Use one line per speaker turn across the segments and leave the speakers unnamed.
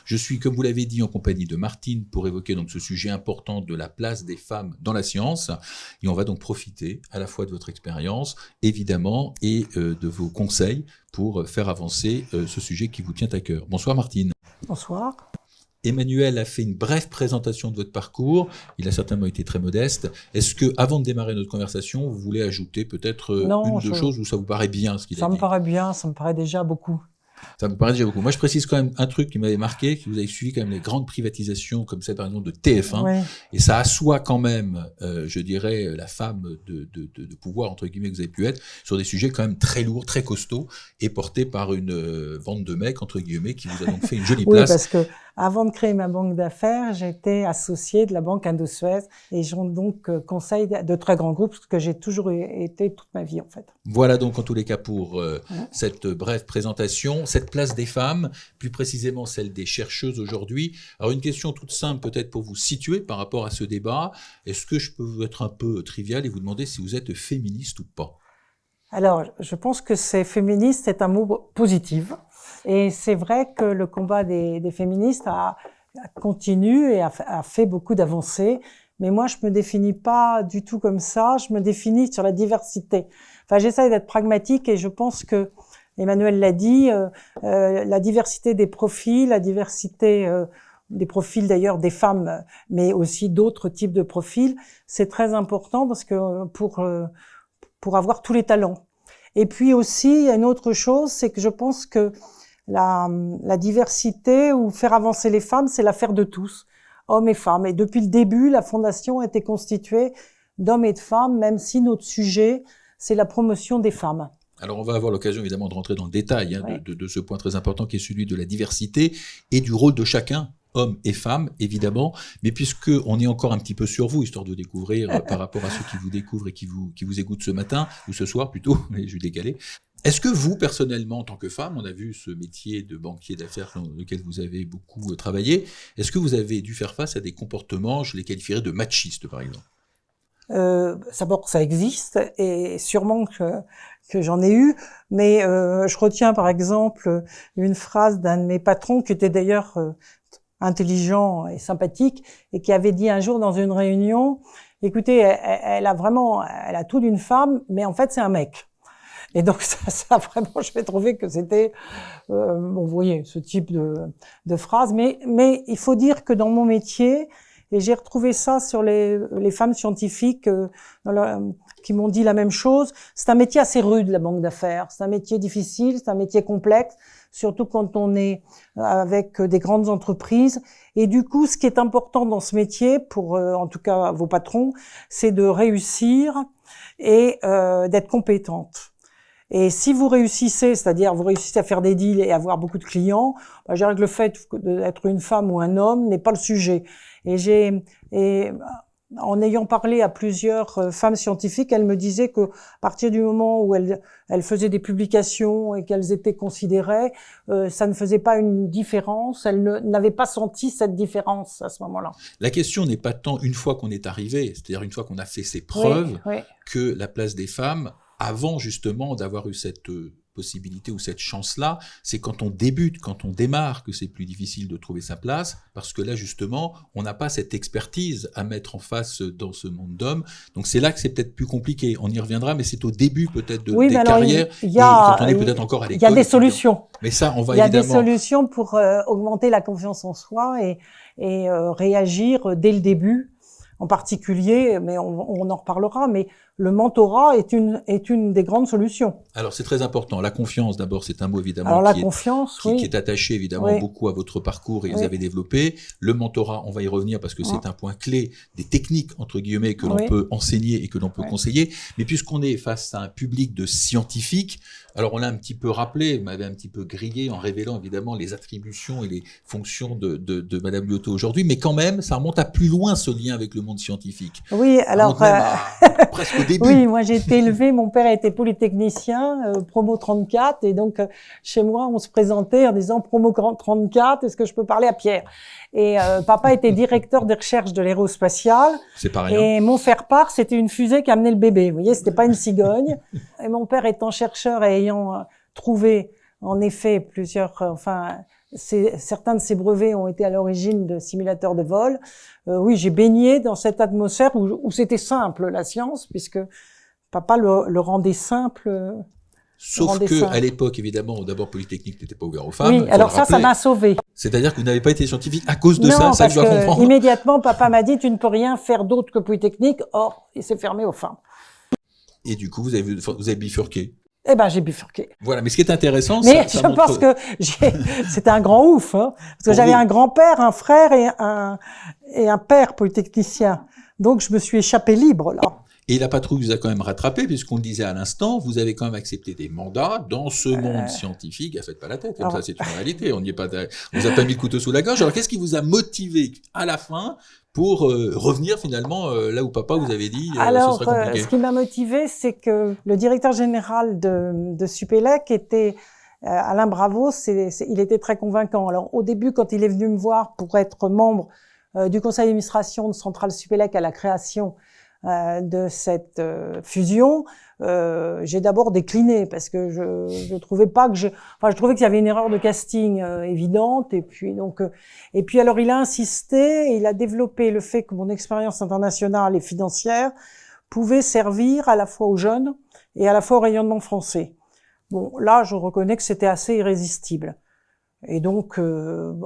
Je suis, comme vous l'avez dit, en compagnie de Martine pour évoquer donc ce sujet important de la place des femmes dans la science. Et on va donc profiter à la fois de votre expérience, évidemment, et de vos conseils pour faire avancer ce sujet qui vous tient à cœur. Bonsoir Martine.
Bonsoir.
Emmanuel a fait une brève présentation de votre parcours. Il a certainement été très modeste. Est-ce que, avant de démarrer notre conversation, vous voulez ajouter peut-être une ou deux choses ou ça vous paraît bien ce qu'il a dit?
Ça me paraît bien, ça me paraît déjà beaucoup.
Ça me paraît déjà beaucoup. Moi, je précise quand même un truc qui m'avait marqué, que vous avez suivi quand même les grandes privatisations, comme celle par exemple de TF1,
Oui.
et ça assoit quand même, je dirais, la femme de pouvoir entre guillemets que vous avez pu être sur des sujets quand même très lourds, très costauds, et portés par une bande de mecs entre guillemets qui vous a donc fait une jolie
Oui,
place.
parce que avant de créer ma banque d'affaires, j'étais associée de la banque Indosuez et j'ai donc conseil de très grands groupes, ce que j'ai toujours été toute ma vie en fait.
Voilà donc en tous les cas pour cette brève présentation. Cette place des femmes, plus précisément celle des chercheuses aujourd'hui. Alors une question toute simple peut-être pour vous situer par rapport à ce débat. Est-ce que je peux être un peu trivial et vous demander si vous êtes féministe ou pas?
Alors, je pense que féministe est un mot positif. Et c'est vrai que le combat des féministes continue et a fait beaucoup d'avancées. Mais moi, je me définis pas du tout comme ça. Je me définis sur la diversité. Enfin, j'essaie d'être pragmatique et je pense que Emmanuel l'a dit, la diversité des profils, la diversité des profils d'ailleurs des femmes, mais aussi d'autres types de profils, c'est très important parce que pour avoir tous les talents. Et puis aussi, il y a une autre chose, c'est que je pense que la diversité ou faire avancer les femmes, c'est l'affaire de tous, hommes et femmes. Et depuis le début, la Fondation a été constituée d'hommes et de femmes, même si notre sujet, c'est la promotion des femmes.
Alors on va avoir l'occasion évidemment de rentrer dans le détail
Ouais.
de ce point très important qui est celui de la diversité et du rôle de chacun, hommes et femmes évidemment, mais puisque on est encore un petit peu sur vous, histoire de découvrir par rapport à ceux qui vous découvrent et qui vous écoutent ce matin, ou ce soir plutôt, mais je vais décaler. Est-ce que vous, personnellement, en tant que femme, on a vu ce métier de banquier d'affaires dans lequel vous avez beaucoup travaillé, est-ce que vous avez dû faire face à des comportements, je les qualifierais de machistes par exemple?
D'abord, ça existe et sûrement que j'en ai eu, mais je retiens par exemple une phrase d'un de mes patrons qui était d'ailleurs intelligent et sympathique et qui avait dit un jour dans une réunion, écoutez, elle a tout d'une femme, mais en fait c'est un mec. Et donc ça vraiment, je vais trouver que c'était, bon, vous voyez, ce type de phrase. Mais il faut dire que dans mon métier, et j'ai retrouvé ça sur les femmes scientifiques qui m'ont dit la même chose, c'est un métier assez rude, la banque d'affaires. C'est un métier difficile, c'est un métier complexe, surtout quand on est avec des grandes entreprises. Et du coup, ce qui est important dans ce métier, pour en tout cas vos patrons, c'est de réussir et d'être compétente. Et si vous réussissez, c'est-à-dire vous réussissez à faire des deals et avoir beaucoup de clients, je dirais que le fait d'être une femme ou un homme n'est pas le sujet. Et en ayant parlé à plusieurs femmes scientifiques, elles me disaient que à partir du moment où elles faisaient des publications et qu'elles étaient considérées, ça ne faisait pas une différence. Elles n'avaient pas senti cette différence à ce moment-là.
La question n'est pas tant une fois qu'on est arrivé, c'est-à-dire une fois qu'on a fait ses preuves,
Oui.
que la place des femmes, avant justement d'avoir eu cette possibilité ou cette chance-là, c'est quand on débute, quand on démarre, que c'est plus difficile de trouver sa place, parce que là justement, on n'a pas cette expertise à mettre en face dans ce monde d'hommes. Donc c'est là que c'est peut-être plus compliqué. On y reviendra, mais c'est au début peut-être des carrières, et quand on est peut-être encore à l'école.
Il y a des solutions.
Mais ça, on va
évidemment.
Il y a
des solutions pour augmenter la confiance en soi et réagir dès le début. En particulier, mais on en reparlera, mais le mentorat est une des grandes solutions.
Alors c'est très important. La confiance, d'abord, c'est un mot évidemment qui est attaché évidemment beaucoup à votre parcours et vous avez développé. Le mentorat, on va y revenir parce que c'est un point clé des techniques entre guillemets que l'on peut enseigner et que l'on peut conseiller. Mais puisqu'on est face à un public de scientifiques, alors on l'a un petit peu rappelé, vous m'avez un petit peu grillé en révélant évidemment les attributions et les fonctions de Madame Liotto aujourd'hui, mais quand même, ça remonte à plus loin ce lien avec le monde scientifique.
Oui, alors
presque au début.
Oui, moi j'ai été élevée, mon père était polytechnicien, promo 34, et donc chez moi on se présentait en disant promo 34, est-ce que je peux parler à Pierre? Et papa était directeur des recherches de l'aérospatiale.
C'est pas rien.
Et mon faire-part, c'était une fusée qui amenait le bébé. Vous voyez, c'était pas une cigogne. Et mon père étant chercheur et ayant trouvé en effet certains de ces brevets ont été à l'origine de simulateurs de vol. Oui, j'ai baigné dans cette atmosphère où c'était simple, la science, puisque papa le rendait simple.
Sauf que, à l'époque, évidemment, d'abord, Polytechnique n'était pas ouvert aux femmes.
Oui, alors ça m'a sauvé.
C'est-à-dire que vous n'avez pas été scientifique à cause de ça je dois comprendre.
Immédiatement, papa m'a dit, tu ne peux rien faire d'autre que Polytechnique. Or, il s'est fermé aux femmes.
Et du coup, vous avez bifurqué.
Eh ben, j'ai bifurqué.
Voilà, mais ce qui est intéressant,
mais je pense que c'était un grand ouf, hein, parce que j'avais un grand-père, un frère et un père polytechnicien. Donc, je me suis échappé libre, là.
Et la patrouille vous a quand même rattrapé, puisqu'on le disait à l'instant, vous avez quand même accepté des mandats dans ce monde scientifique. Faites pas la tête, comme ça, c'est une réalité. On vous a pas mis le couteau sous la gorge. Alors, qu'est-ce qui vous a motivé à la fin pour revenir finalement là où papa vous avait dit
alors,
ce serait compliqué.
Ce qui m'a motivé, c'est que le directeur général de Supélec était Alain Bravo. Il était très convaincant. Alors, au début, quand il est venu me voir pour être membre du conseil d'administration de Centrale Supélec à la création de cette fusion, j'ai d'abord décliné parce que je trouvais pas que je trouvais qu'il y avait une erreur de casting évidente, et puis alors il a insisté et il a développé le fait que mon expérience internationale et financière pouvait servir à la fois aux jeunes et à la fois au rayonnement français. Bon, là je reconnais que c'était assez irrésistible, et donc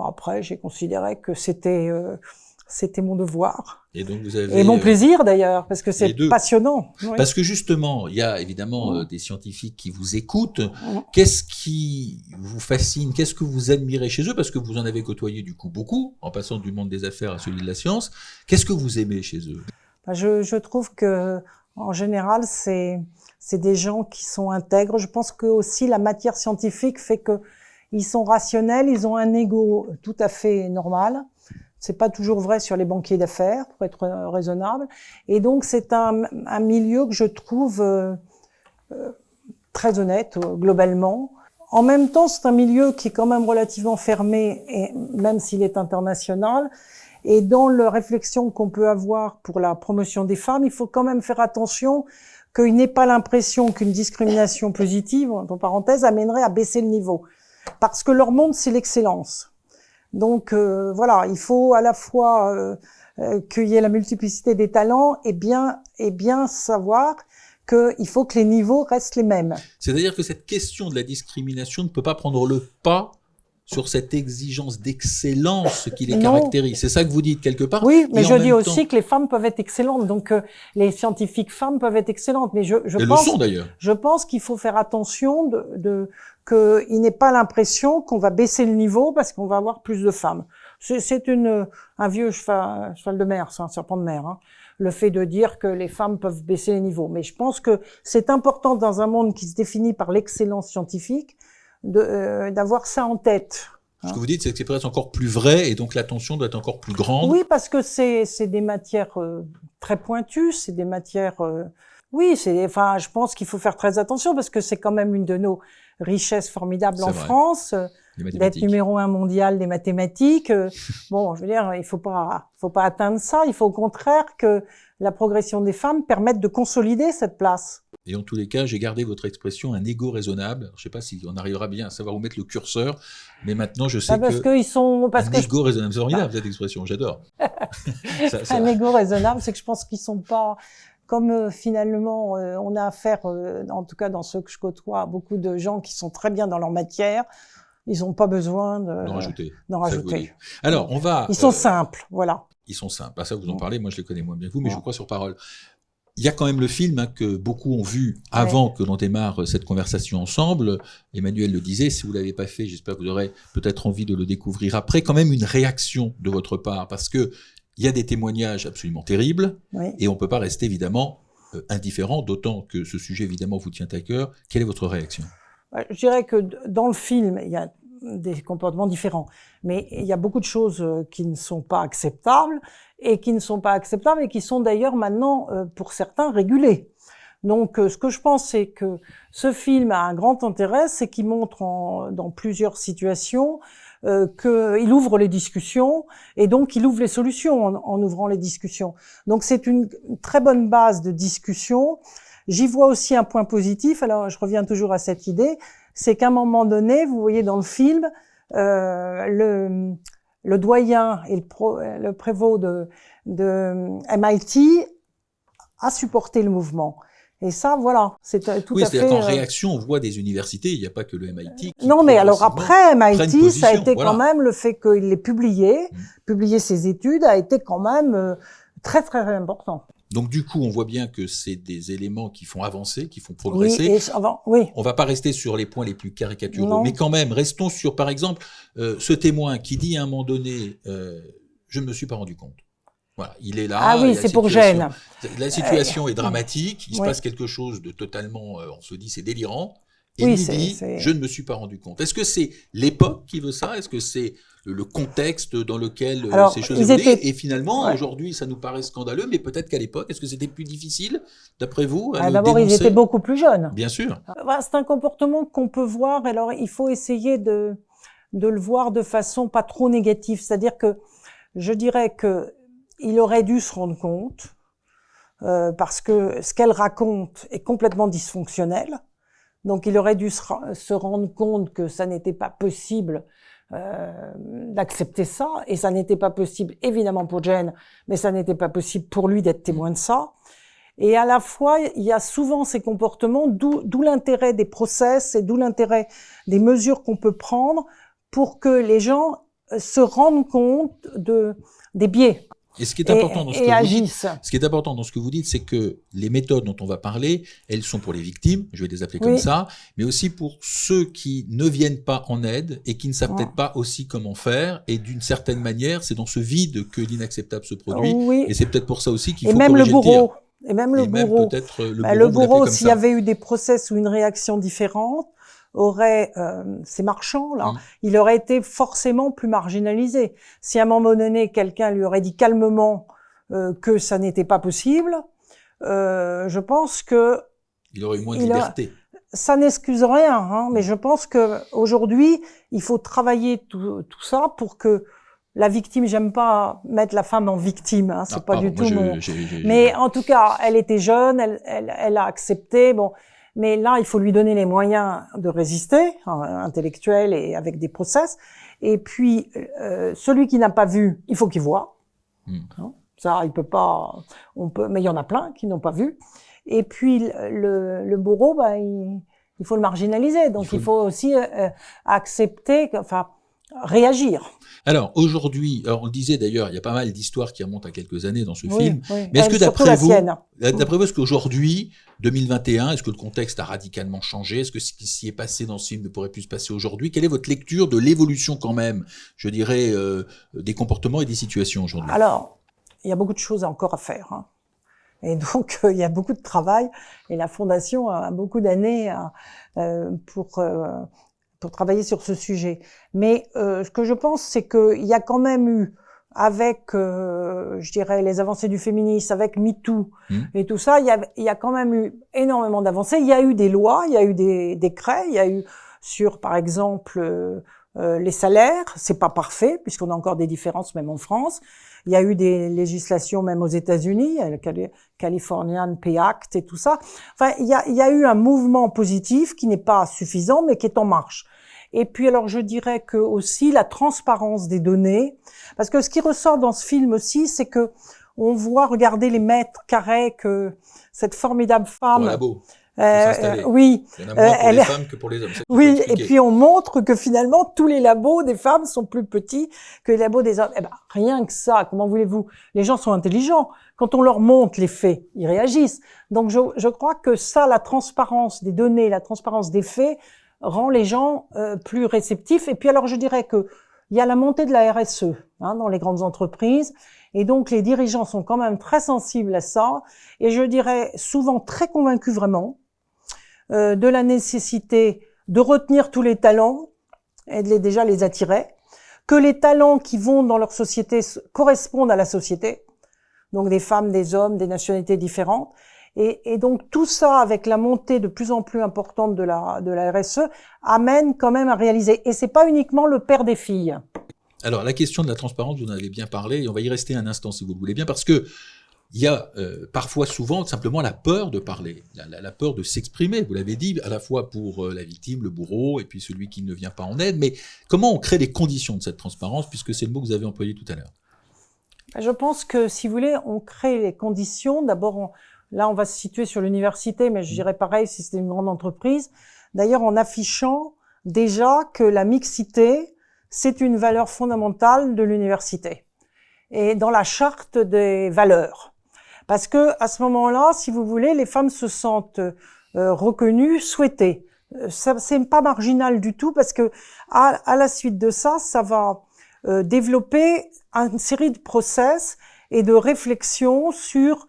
après j'ai considéré que c'était mon devoir.
Et donc vous avez
mon plaisir d'ailleurs, parce que c'est passionnant.
Oui. Parce que justement, il y a évidemment des scientifiques qui vous écoutent. Qu'est-ce qui vous fascine? Qu'est-ce que vous admirez chez eux? Parce que vous en avez côtoyé du coup beaucoup, en passant du monde des affaires à celui de la science. Qu'est-ce que vous aimez chez eux?
Je trouve que en général, c'est des gens qui sont intègres. Je pense que aussi la matière scientifique fait que ils sont rationnels, ils ont un ego tout à fait normal. C'est pas toujours vrai sur les banquiers d'affaires, pour être raisonnable. Et donc, c'est un milieu que je trouve très honnête, globalement. En même temps, c'est un milieu qui est quand même relativement fermé, et même s'il est international. Et dans la réflexion qu'on peut avoir pour la promotion des femmes, il faut quand même faire attention qu'il n'ait pas l'impression qu'une discrimination positive, entre parenthèses, amènerait à baisser le niveau. Parce que leur monde, c'est l'excellence. Donc voilà, il faut à la fois qu'il y ait la multiplicité des talents et bien savoir qu'il faut que les niveaux restent les mêmes.
C'est-à-dire que cette question de la discrimination ne peut pas prendre le pas sur cette exigence d'excellence qui les caractérise. C'est ça que vous dites quelque part.
Oui, mais je dis aussi que les femmes peuvent être excellentes. Donc les scientifiques femmes peuvent être excellentes. Mais elles
le sont d'ailleurs.
Je pense qu'il faut faire attention qu'il n'ait pas l'impression qu'on va baisser le niveau parce qu'on va avoir plus de femmes. C'est un vieux cheval de mer, c'est un serpent de mer, hein, le fait de dire que les femmes peuvent baisser les niveaux. Mais je pense que c'est important dans un monde qui se définit par l'excellence scientifique d'avoir ça en tête.
Ce que vous dites, c'est que c'est peut-être encore plus vrai, et donc l'attention doit être encore plus grande.
Oui, parce que c'est des matières très pointues, c'est des matières... je pense qu'il faut faire très attention, parce que c'est quand même une de nos richesses formidables en France, d'être numéro 1 mondial des mathématiques. Bon, je veux dire, il faut pas atteindre ça. Il faut au contraire que la progression des femmes permette de consolider cette place.
Et en tous les cas, j'ai gardé votre expression, un ego raisonnable. Alors, je ne sais pas si on arrivera bien à savoir où mettre le curseur, mais maintenant je sais un ego raisonnable. C'est formidable cette expression, j'adore.
Un ego raisonnable, c'est que je pense qu'ils sont pas... Comme finalement, on a affaire, en tout cas dans ceux que je côtoie, beaucoup de gens qui sont très bien dans leur matière, ils n'ont pas besoin d'en rajouter.
Alors, on va...
Ils sont simples, voilà.
Ils sont simples. Ça, vous en parlez, moi je les connais moins bien que vous, mais je vous crois sur parole. Il y a quand même le film que beaucoup ont vu avant que l'on démarre cette conversation ensemble. Emmanuel le disait, si vous l'avez pas fait, j'espère que vous aurez peut-être envie de le découvrir après. Quand même une réaction de votre part, parce que il y a des témoignages absolument terribles, et on peut pas rester évidemment indifférent, d'autant que ce sujet évidemment vous tient à cœur. Quelle est votre réaction?
Je dirais que dans le film, il y a des comportements différents, mais il y a beaucoup de choses qui ne sont pas acceptables et qui sont d'ailleurs maintenant pour certains régulées. Donc ce que je pense, c'est que ce film a un grand intérêt, c'est qu'il montre dans plusieurs situations qu'il ouvre les discussions, et donc il ouvre les solutions en ouvrant les discussions. Donc c'est une très bonne base de discussion. J'y vois aussi un point positif, alors je reviens toujours à cette idée, c'est qu'à un moment donné, vous voyez dans le film, le doyen et le prévôt de MIT a supporté le mouvement. Et ça, voilà, c'est tout à fait...
Oui, c'est-à-dire qu'en réaction, on voit des universités, il n'y a pas que le MIT qui...
Non, mais alors après, MIT, ça a été quand même le fait qu'il l'ait publié, publier ses études a été quand même très, très important.
Donc du coup, on voit bien que c'est des éléments qui font avancer, qui font progresser.
Oui.
On va pas rester sur les points les plus caricaturaux, mais quand même, restons sur, par exemple, ce témoin qui dit à un moment donné, je ne me suis pas rendu compte. Voilà, il est là.
Ah oui, c'est pour Gênes.
La situation est dramatique, il se passe quelque chose de totalement, on se dit, c'est délirant. Et il dit, je ne me suis pas rendu compte. Est-ce que c'est l'époque qui veut ça? Est-ce que c'est le contexte dans lequel ces choses évoluent? Et finalement, aujourd'hui, ça nous paraît scandaleux, mais peut-être qu'à l'époque, est-ce que c'était plus difficile, d'après vous, à
d'abord, ils étaient beaucoup plus jeunes.
Bien sûr.
C'est un comportement qu'on peut voir, alors il faut essayer de le voir de façon pas trop négative. C'est-à-dire que je dirais que il aurait dû se rendre compte, parce que ce qu'elle raconte est complètement dysfonctionnel. Donc, il aurait dû se rendre compte que ça n'était pas possible d'accepter ça, et ça n'était pas possible, évidemment, pour Jane, mais ça n'était pas possible pour lui d'être témoin de ça. Et à la fois, il y a souvent ces comportements, d'où l'intérêt des process et d'où l'intérêt des mesures qu'on peut prendre pour que les gens se rendent compte des biais.
Et ce qui est important dans ce que vous dites, c'est que les méthodes dont on va parler, elles sont pour les victimes, je vais les appeler comme ça, mais aussi pour ceux qui ne viennent pas en aide et qui ne savent peut-être pas aussi comment faire. Et d'une certaine manière, c'est dans ce vide que l'inacceptable se produit. Et c'est peut-être pour ça aussi qu'il faut corriger le tir.
Et même le bourreau. Le bourreau, s'il y avait eu des process ou une réaction différente, aurait ces marchands là, il aurait été forcément plus marginalisé. Si à un moment donné quelqu'un lui aurait dit calmement que ça n'était pas possible, je pense que
il aurait eu moins de liberté.
Ça n'excuse rien, mais je pense que aujourd'hui il faut travailler tout ça pour que la victime, j'aime pas mettre la femme en victime, c'est pas du tout mon. Mais en tout cas, elle était jeune, elle a accepté, bon. Mais là, il faut lui donner les moyens de résister, intellectuels et avec des process. Et puis, celui qui n'a pas vu, il faut qu'il voie. Ça, il peut pas. Mais il y en a plein qui n'ont pas vu. Et puis, le bourreau, il faut le marginaliser. Donc, il faut aussi accepter, réagir.
Alors aujourd'hui, on le disait d'ailleurs, il y a pas mal d'histoires qui remontent à quelques années dans ce film. Mais est-ce que d'après vous, est-ce qu'aujourd'hui, 2021, est-ce que le contexte a radicalement changé? Est-ce que ce qui s'y est passé dans ce film ne pourrait plus se passer aujourd'hui? Quelle est votre lecture de l'évolution quand même, je dirais, des comportements et des situations aujourd'hui?
Alors, il y a beaucoup de choses encore à faire. Et donc, il y a beaucoup de travail. Et la Fondation a beaucoup d'années pour travailler sur ce sujet. Mais ce que je pense, c'est qu'il y a quand même eu, avec, je dirais, les avancées du féminisme, avec MeToo et tout ça, il y a quand même eu énormément d'avancées. Il y a eu des lois, il y a eu des décrets, il y a eu sur, par exemple, les salaires. C'est pas parfait, puisqu'on a encore des différences, même en France. Il y a eu des législations, même aux États-Unis, le Californian Pay Act et tout ça. Enfin, il y a eu un mouvement positif qui n'est pas suffisant, mais qui est en marche. Et puis, alors, je dirais que aussi la transparence des données, parce que ce qui ressort dans ce film aussi, c'est que on voit, regarder les mètres carrés que cette formidable femme.
Pour labo.
Oui.
Il y en a moins pour les femmes que pour les hommes.
Oui, et puis on montre que finalement tous les labos des femmes sont plus petits que les labos des hommes. Rien que ça, comment voulez-vous? Les gens sont intelligents. Quand on leur montre les faits, ils réagissent. Donc je crois que ça, la transparence des données, la transparence des faits, rend les gens plus réceptifs. Et puis alors je dirais que il y a la montée de la RSE dans les grandes entreprises. Et donc, les dirigeants sont quand même très sensibles à ça. Et je dirais souvent très convaincus vraiment de la nécessité de retenir tous les talents et de déjà les attirer. Que les talents qui vont dans leur société correspondent à la société. Donc, des femmes, des hommes, des nationalités différentes. Et donc, tout ça, avec la montée de plus en plus importante de la RSE, amène quand même à réaliser. Et c'est pas uniquement le père des filles.
Alors, la question de la transparence, vous en avez bien parlé, et on va y rester un instant si vous le voulez bien, parce que il y a parfois, souvent, simplement la peur de parler, la peur de s'exprimer. Vous l'avez dit, à la fois pour la victime, le bourreau, et puis celui qui ne vient pas en aide. Mais comment on crée les conditions de cette transparence, puisque c'est le mot que vous avez employé tout à l'heure?
Je pense que, si vous voulez, on crée les conditions. D'abord, là, on va se situer sur l'université, mais je dirais pareil si c'était une grande entreprise. D'ailleurs, en affichant déjà que la mixité, c'est une valeur fondamentale de l'université. Et dans la charte des valeurs. Parce que, à ce moment-là, si vous voulez, les femmes se sentent reconnues, souhaitées. Ça, c'est pas marginal du tout, parce que, à la suite de ça, ça va développer une série de process et de réflexions sur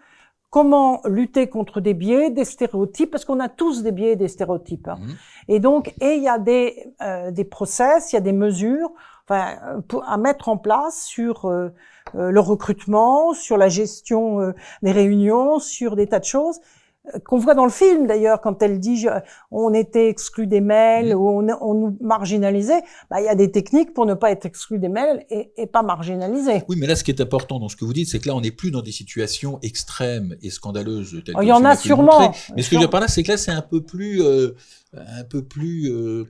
comment lutter contre des biais, des stéréotypes, parce qu'on a tous des biais et des stéréotypes. Hein. Et donc, il y a des process, il y a des mesures, à mettre en place sur le recrutement, sur la gestion des réunions, sur des tas de choses qu'on voit dans le film d'ailleurs quand elle dit on était exclu des mails ou on nous marginalisait. Il y a des techniques pour ne pas être exclu des mails et pas marginalisé.
Oui, mais là, ce qui est important dans ce que vous dites, c'est que là, on n'est plus dans des situations extrêmes et scandaleuses.
Il y en a sûrement.
Mais ce que je veux dire par là, c'est que là, c'est un peu plus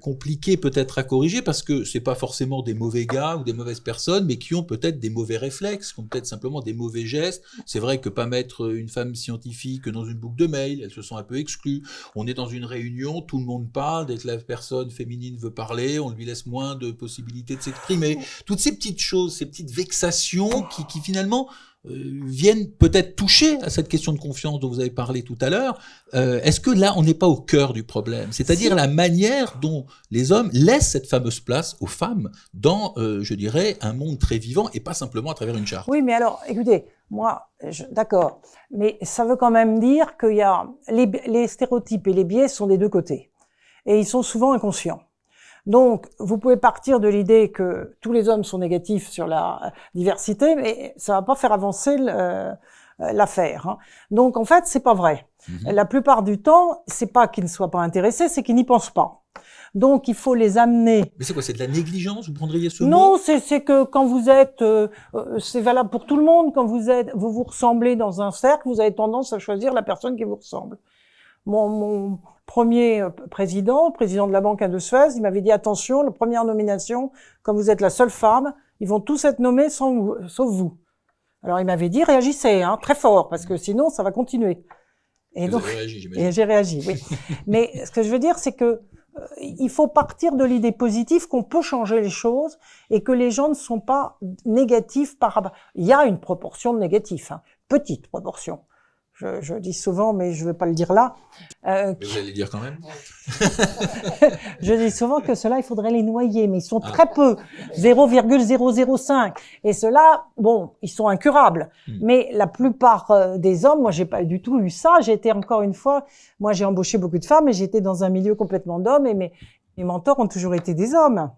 compliqué peut-être à corriger, parce que c'est pas forcément des mauvais gars ou des mauvaises personnes, mais qui ont peut-être des mauvais réflexes, qui ont peut-être simplement des mauvais gestes. C'est vrai que pas mettre une femme scientifique dans une boucle de mail, elles se sont un peu exclues. On est dans une réunion, tout le monde parle, dès que la personne féminine veut parler, on lui laisse moins de possibilités de s'exprimer. Toutes ces petites choses, ces petites vexations qui finalement viennent peut-être toucher à cette question de confiance dont vous avez parlé tout à l'heure. Est-ce que là, on n'est pas au cœur du problème? C'est-à-dire la manière dont les hommes laissent cette fameuse place aux femmes dans, je dirais, un monde très vivant et pas simplement à travers une charte.
Oui, mais alors, écoutez, moi, d'accord, mais ça veut quand même dire qu'il y a les stéréotypes et les biais sont des deux côtés. Et ils sont souvent inconscients. Donc, vous pouvez partir de l'idée que tous les hommes sont négatifs sur la diversité, mais ça va pas faire avancer l'affaire. Hein. Donc, en fait, c'est pas vrai. La plupart du temps, c'est pas qu'ils ne soient pas intéressés, c'est qu'ils n'y pensent pas. Donc, il faut les amener.
Mais c'est quoi? C'est de la négligence? Vous prendriez ce mot?
Non, c'est que quand vous êtes, c'est valable pour tout le monde. Quand vous ressemblez dans un cercle, vous avez tendance à choisir la personne qui vous ressemble. Mon premier président de la banque de Suez, il m'avait dit attention, la première nomination, comme vous êtes la seule femme, ils vont tous être nommés sauf vous. Alors il m'avait dit réagissez, hein, très fort, parce que sinon ça va continuer. Et donc, j'ai réagi, oui. Mais ce que je veux dire, c'est que il faut partir de l'idée positive qu'on peut changer les choses et que les gens ne sont pas négatifs par rapport. Il y a une proportion de négatifs, hein, petite proportion. Je dis souvent, mais je ne vais pas le dire là.
Mais vous allez le dire quand même.
Je dis souvent que ceux-là, il faudrait les noyer, mais ils sont très peu, 0,005. Et ceux-là, bon, ils sont incurables. Mais la plupart des hommes, moi, j'ai pas du tout eu ça. J'ai été encore une fois, moi, j'ai embauché beaucoup de femmes et j'étais dans un milieu complètement d'hommes et mes mentors ont toujours été des hommes.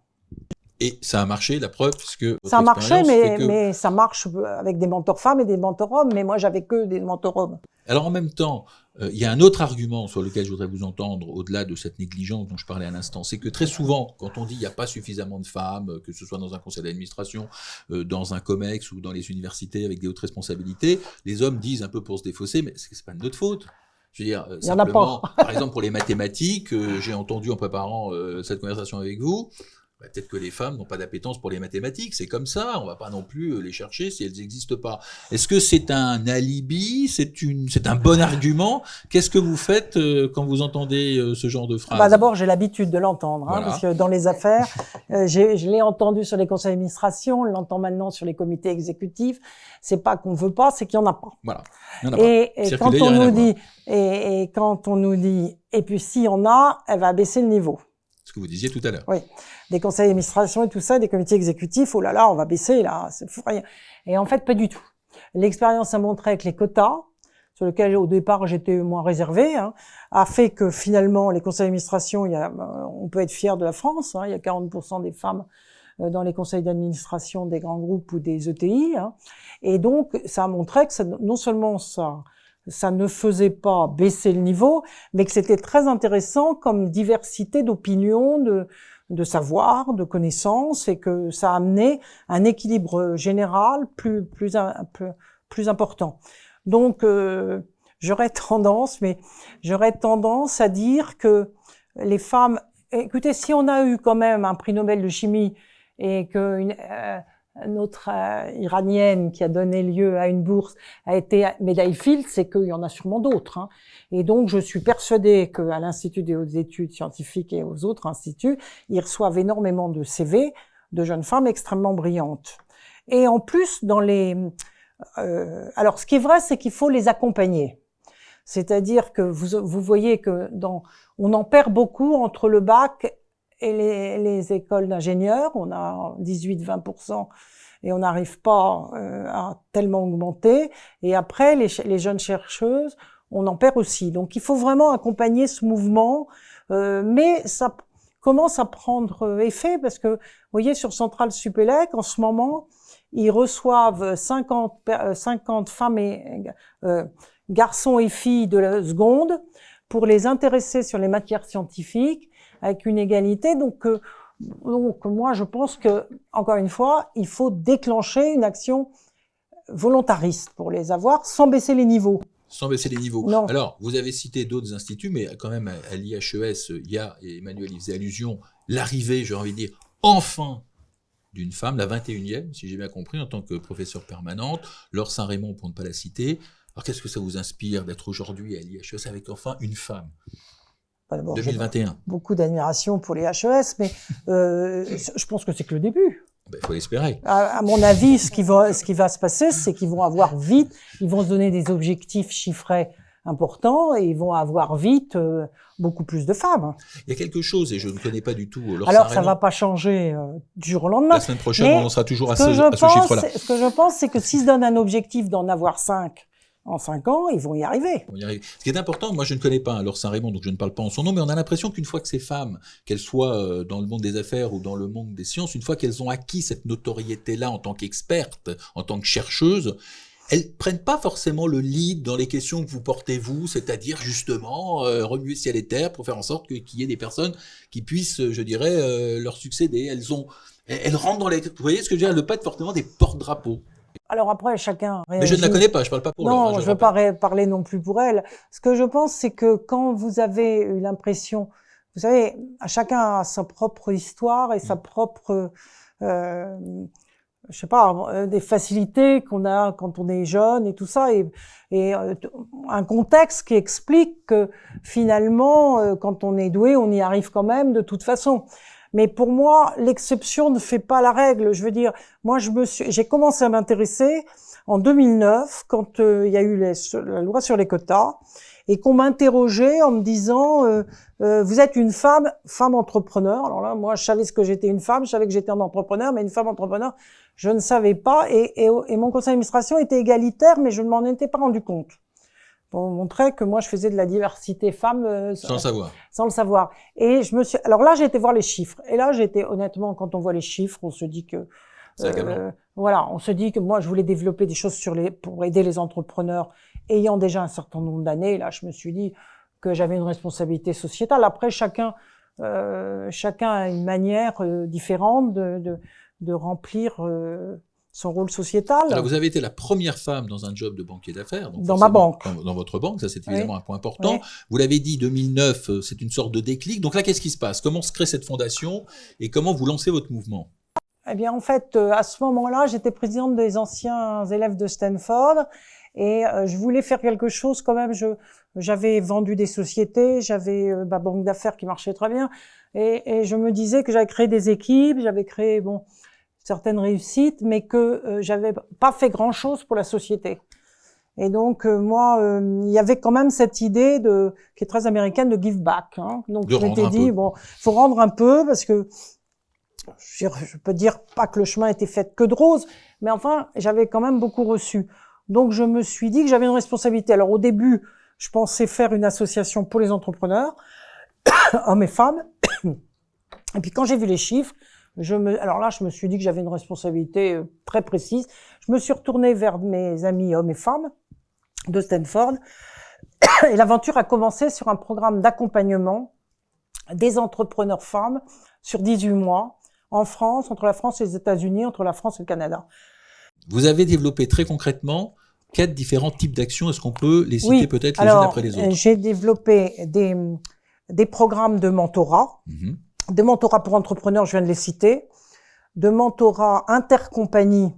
Et ça a marché, la preuve, puisque
ça a marché, mais ça marche avec des mentors femmes et des mentors hommes. Mais moi, j'avais que des mentors hommes.
Alors en même temps, il y a un autre argument sur lequel je voudrais vous entendre, au-delà de cette négligence dont je parlais à l'instant, c'est que très souvent, quand on dit il n'y a pas suffisamment de femmes, que ce soit dans un conseil d'administration, dans un COMEX ou dans les universités avec des hautes responsabilités, les hommes disent un peu pour se défausser, mais c'est pas de notre faute. Je veux dire, simplement, par exemple pour les mathématiques, j'ai entendu en préparant cette conversation avec vous, peut-être que les femmes n'ont pas d'appétence pour les mathématiques, c'est comme ça, on va pas non plus les chercher si elles n'existent pas. Est-ce que c'est un alibi, c'est un bon argument? Qu'est-ce que vous faites quand vous entendez ce genre de phrase?
D'abord, j'ai l'habitude de l'entendre, hein, parce que dans les affaires, je l'ai entendu sur les conseils d'administration, on l'entend maintenant sur les comités exécutifs. C'est pas qu'on veut pas, c'est qu'il y en a pas.
Voilà. Il y en a pas. Et
quand on nous dit, et quand on nous dit, et puis si on a, elle va baisser le niveau.
Ce que vous disiez tout à l'heure.
Oui. Des conseils d'administration et tout ça, des comités exécutifs, oh là là, on va baisser, là, c'est fou rien. Et en fait, pas du tout. L'expérience a montré avec les quotas, sur lesquels, au départ, j'étais moins réservée, hein, a fait que finalement, les conseils d'administration, on peut être fier de la France, hein, il y a 40% des femmes dans les conseils d'administration des grands groupes ou des ETI, hein. Et donc, ça a montré que non seulement ça ne faisait pas baisser le niveau, mais que c'était très intéressant comme diversité d'opinions, de savoir, de connaissances, et que ça amenait un équilibre général plus important. Donc, j'aurais tendance à dire que les femmes... Écoutez, si on a eu quand même un prix Nobel de chimie et qu'une autre iranienne qui a donné lieu à une bourse a été médaille Fields, c'est qu'il y en a sûrement d'autres. Hein. Et donc, je suis persuadée qu'à l'Institut des hautes études scientifiques et aux autres instituts, ils reçoivent énormément de CV de jeunes femmes extrêmement brillantes. Et en plus, alors, ce qui est vrai, c'est qu'il faut les accompagner. C'est-à-dire que vous voyez que on en perd beaucoup entre le bac et les écoles d'ingénieurs. On a 18-20% et on n'arrive pas à tellement augmenter. Et après, les jeunes chercheuses, on en perd aussi. Donc, il faut vraiment accompagner ce mouvement. Mais ça commence à prendre effet parce que, vous voyez, sur Centrale Supélec, en ce moment, ils reçoivent 50 femmes et garçons et filles de la seconde pour les intéresser sur les matières scientifiques avec une égalité. Donc moi, je pense que, encore une fois, il faut déclencher une action volontariste pour les avoir sans baisser les niveaux.
Sans baisser les niveaux. Non. Alors, vous avez cité d'autres instituts, mais quand même, à l'IHES, il y a, et Emmanuel y faisait allusion, l'arrivée, j'ai envie de dire, enfin, d'une femme, la 21e, si j'ai bien compris, en tant que professeure permanente, Laure Saint-Raymond, pour ne pas la citer. Alors, qu'est-ce que ça vous inspire d'être aujourd'hui à l'IHES avec enfin une femme? 2021.
Beaucoup d'admiration pour les HES, mais je pense que c'est que le début.
Il faut l'espérer.
À mon avis, ce qui va se passer, c'est qu'ils vont avoir vite, ils vont se donner des objectifs chiffrés importants et ils vont avoir vite beaucoup plus de femmes.
Il y a quelque chose, et je ne connais pas du tout Laure
Alors,
Saint-Raymond.
Ça ne va pas changer du jour au lendemain.
La semaine prochaine, on en sera toujours à ce chiffre-là.
Ce que je pense, c'est que s'ils se donnent un objectif d'en avoir 5 en 5 ans, ils vont y arriver.
Ce qui est important, moi je ne connais pas Laure Saint-Raymond, donc je ne parle pas en son nom, mais on a l'impression qu'une fois que ces femmes, qu'elles soient dans le monde des affaires ou dans le monde des sciences, une fois qu'elles ont acquis cette notoriété-là en tant qu'expertes, en tant que chercheuses, elles prennent pas forcément le lead dans les questions que vous portez vous, c'est-à-dire justement remuer ciel et terre pour faire en sorte qu'il y ait des personnes qui puissent, je dirais, leur succéder. Elles rentrent dans les... Vous voyez ce que je veux dire? Elles ne pas être forcément des porte-drapeaux.
Alors après, chacun réagit.
Mais je ne la connais pas, je parle pas pour
Laure.
Non,
je ne veux pas parler non plus pour elle. Ce que je pense, c'est que quand vous avez eu l'impression, vous savez, chacun a sa propre histoire et sa propre, je sais pas, des facilités qu'on a quand on est jeune et tout ça, et un contexte qui explique que finalement, quand on est doué, on y arrive quand même de toute façon. Mais pour moi, l'exception ne fait pas la règle. Je veux dire, moi, j'ai commencé à m'intéresser en 2009 quand il y a eu la loi sur les quotas et qu'on m'interrogeait en me disant vous êtes une femme entrepreneur. Alors là, moi, je savais ce que j'étais une femme, je savais que j'étais un entrepreneur, mais une femme entrepreneur, je ne savais pas. Et mon conseil d'administration était égalitaire, mais je ne m'en étais pas rendu compte. Pour montrer que moi, je faisais de la diversité femmes.
Sans le savoir.
Sans le savoir. Et alors là, j'ai été voir les chiffres. Et là, honnêtement, quand on voit les chiffres, on se dit que, voilà, on se dit que moi, je voulais développer des choses pour aider les entrepreneurs ayant déjà un certain nombre d'années. Là, je me suis dit que j'avais une responsabilité sociétale. Après, chacun a une manière différente de remplir, son rôle sociétal.
Alors, vous avez été la première femme dans un job de banquier d'affaires.
Dans ma banque.
Dans votre banque, ça c'est évidemment un point important. Oui. Vous l'avez dit, 2009, c'est une sorte de déclic. Donc là, qu'est-ce qui se passe? Comment se crée cette fondation et comment vous lancez votre mouvement?
Eh bien, en fait, à ce moment-là, j'étais présidente des anciens élèves de Stanford et je voulais faire quelque chose quand même. J'avais vendu des sociétés, j'avais ma banque d'affaires qui marchait très bien et je me disais que j'avais créé des équipes, j'avais créé, certaines réussites, mais que j'avais pas fait grand-chose pour la société. Et donc moi, il y avait quand même cette idée qui est très américaine de give back. Hein. Donc je m'étais dit faut rendre un peu parce que je peux dire pas que le chemin était fait que de roses, mais enfin j'avais quand même beaucoup reçu. Donc je me suis dit que j'avais une responsabilité. Alors au début, je pensais faire une association pour les entrepreneurs, hommes et femmes. Et puis quand j'ai vu les chiffres, alors là, je me suis dit que j'avais une responsabilité très précise. Je me suis retournée vers mes amis hommes et femmes de Stanford. Et l'aventure a commencé sur un programme d'accompagnement des entrepreneurs femmes sur 18 mois en France, entre la France et les États-Unis, entre la France et le Canada.
Vous avez développé très concrètement 4 différents types d'actions. Est-ce qu'on peut les citer peut-être les unes après les autres?
J'ai développé des programmes de mentorat, de mentorat pour entrepreneurs, je viens de les citer, de mentorat intercompagnie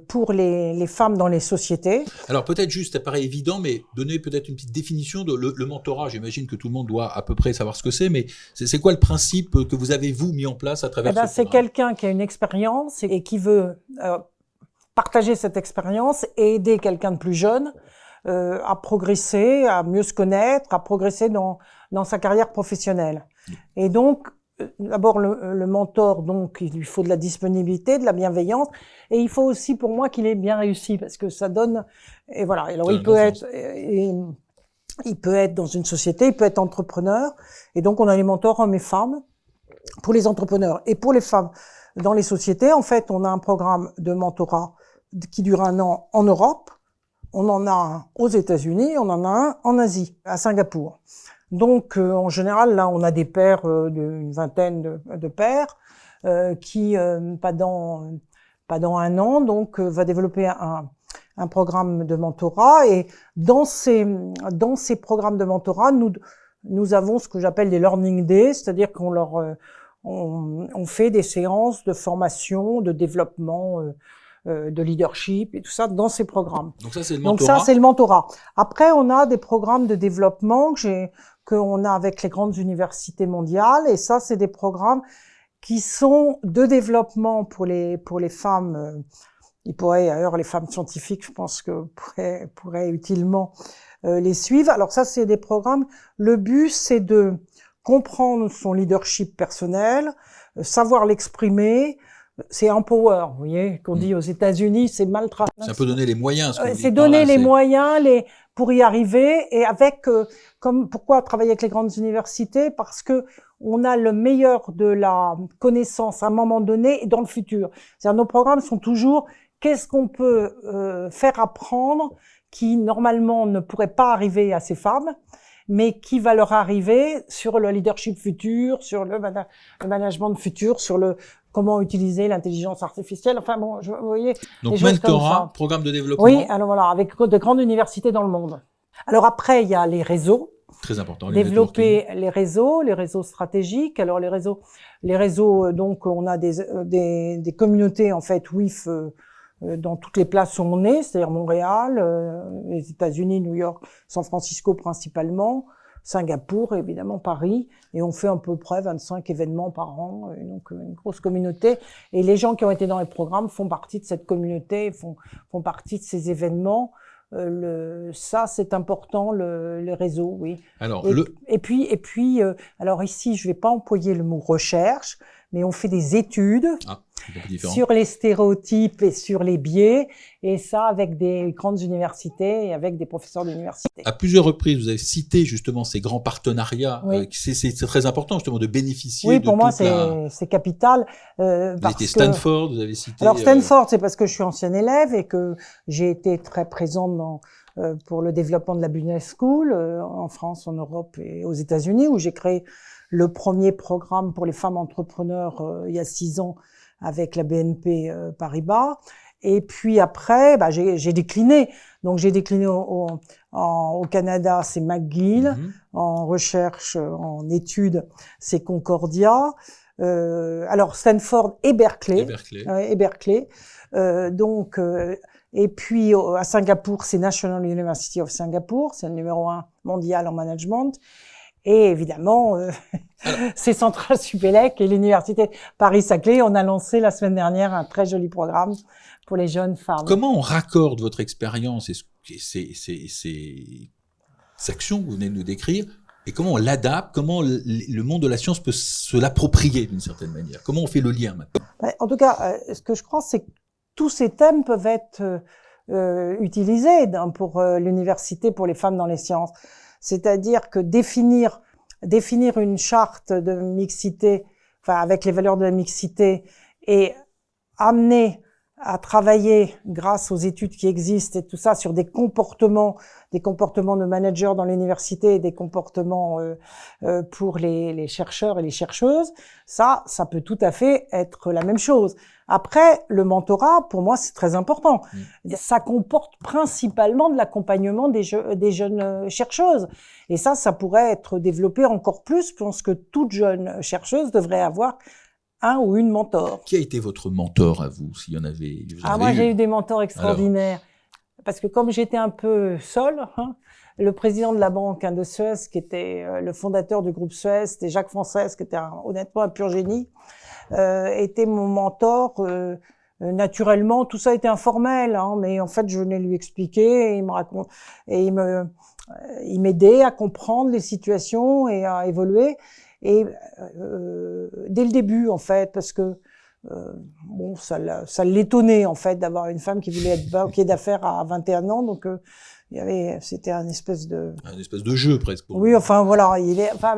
pour les femmes dans les sociétés.
Alors peut-être juste, ça paraît évident, mais donner peut-être une petite définition de le mentorat. J'imagine que tout le monde doit à peu près savoir ce que c'est, mais c'est quoi le principe que vous avez, vous, mis en place à travers ce programme?
C'est quelqu'un qui a une expérience et qui veut partager cette expérience et aider quelqu'un de plus jeune à progresser, à mieux se connaître, à progresser dans sa carrière professionnelle. Et donc, d'abord, le mentor, donc, il lui faut de la disponibilité, de la bienveillance, et il faut aussi, pour moi, qu'il ait bien réussi, parce que ça donne, et voilà. Alors, il peut être dans une société, il peut être entrepreneur, et donc, on a les mentors hommes et femmes pour les entrepreneurs. Et pour les femmes dans les sociétés, en fait, on a un programme de mentorat qui dure 1 an en Europe, on en a un aux États-Unis, on en a un en Asie, à Singapour. Donc, en général, là, on a des pairs d'une vingtaine de pairs qui, pas dans 1 an, donc va développer un programme de mentorat. Et dans ces programmes de mentorat, nous avons ce que j'appelle des learning days, c'est-à-dire qu'on on fait des séances de formation, de développement, de leadership et tout ça dans ces programmes.
Donc ça, c'est le mentorat.
Donc ça, c'est le mentorat. Après, on a des programmes de développement qu'on a avec les grandes universités mondiales, et ça, c'est des programmes qui sont de développement pour les femmes. Il pourrait, d'ailleurs, les femmes scientifiques, je pense que pourraient utilement les suivre. Alors ça, c'est des programmes. Le but, c'est de comprendre son leadership personnel, savoir l'exprimer. C'est empower, vous voyez, qu'on dit aux États-Unis, c'est mal traduit.
C'est un peu donner les moyens.
C'est donner les moyens, pour y arriver, et avec, pourquoi travailler avec les grandes universités? Parce que on a le meilleur de la connaissance à un moment donné et dans le futur. C'est-à-dire, nos programmes sont toujours, qu'est-ce qu'on peut faire apprendre qui, normalement, ne pourrait pas arriver à ces femmes, mais qui va leur arriver sur le leadership futur, sur le management futur, sur comment utiliser l'intelligence artificielle. Enfin bon, vous voyez.
Donc mentorat, programme de développement.
Oui, alors voilà, avec de grandes universités dans le monde. Alors après, il y a les réseaux.
Très important.
Développer les réseaux stratégiques. Alors les réseaux, donc on a des communautés en fait WIF dans toutes les places où on est, c'est-à-dire Montréal, les États-Unis, New York, San Francisco principalement, Singapour, évidemment Paris, et on fait à peu près 25 événements par an, donc une grosse communauté. Et les gens qui ont été dans les programmes font partie de cette communauté, font partie de ces événements. Ça, c'est important, les réseaux, oui.
Alors,
et puis, alors ici, je vais pas employer le mot recherche, mais on fait des études sur les stéréotypes et sur les biais, et ça avec des grandes universités et avec des professeurs d'université.
À plusieurs reprises, vous avez cité justement ces grands partenariats. Oui. C'est très important justement de bénéficier.
Oui, pour moi, c'est capital.
Vous avez été Stanford, vous avez cité.
Alors Stanford, c'est parce que je suis ancienne élève et que j'ai été très présente pour le développement de la Business School en France, en Europe et aux États-Unis, où j'ai créé le premier programme pour les femmes entrepreneurs il y a 6 ans avec la BNP Paribas. Et puis après, j'ai décliné. Donc j'ai décliné au Canada, c'est McGill. En recherche, en études, c'est Concordia. Alors Stanford et Berkeley. Et puis à Singapour, c'est National University of Singapore, c'est le numéro 1 mondial en management. Et évidemment, c'est Centrale Supélec et l'université Paris-Saclay. On a lancé la semaine dernière un très joli programme pour les jeunes femmes.
Comment on raccorde votre expérience et ces actions que vous venez de nous décrire, et comment on l'adapte, comment le monde de la science peut se l'approprier d'une certaine manière? Comment on fait le lien maintenant?
En tout cas, ce que je crois, c'est que tous ces thèmes peuvent être utilisés pour l'université, pour les femmes dans les sciences. C'est-à-dire que définir une charte de mixité, enfin avec les valeurs de la mixité, et amener à travailler grâce aux études qui existent et tout ça sur des comportements de managers dans l'université et des comportements pour les chercheurs et les chercheuses, ça peut tout à fait être la même chose. Après, le mentorat, pour moi, c'est très important. Ça comporte principalement de l'accompagnement des jeunes chercheuses. Et ça pourrait être développé encore plus. Je pense que toute jeune chercheuse devrait avoir un ou une mentor.
Qui a été votre mentor à vous, s'il y en avait?
Moi, j'ai eu des mentors extraordinaires. Alors... Parce que comme j'étais un peu seule, le président de la banque de Suez, qui était le fondateur du groupe Suez, c'était Jacques Française, qui était honnêtement un pur génie, était mon mentor. Naturellement, tout ça était informel, mais en fait, je venais lui expliquer, et il me raconte, et il m'aidait à comprendre les situations et à évoluer. Et dès le début, en fait, parce que ça l'étonnait en fait d'avoir une femme qui voulait être banquier d'affaires à 21 ans, donc c'était un espèce de
jeu presque.
Oui, enfin voilà,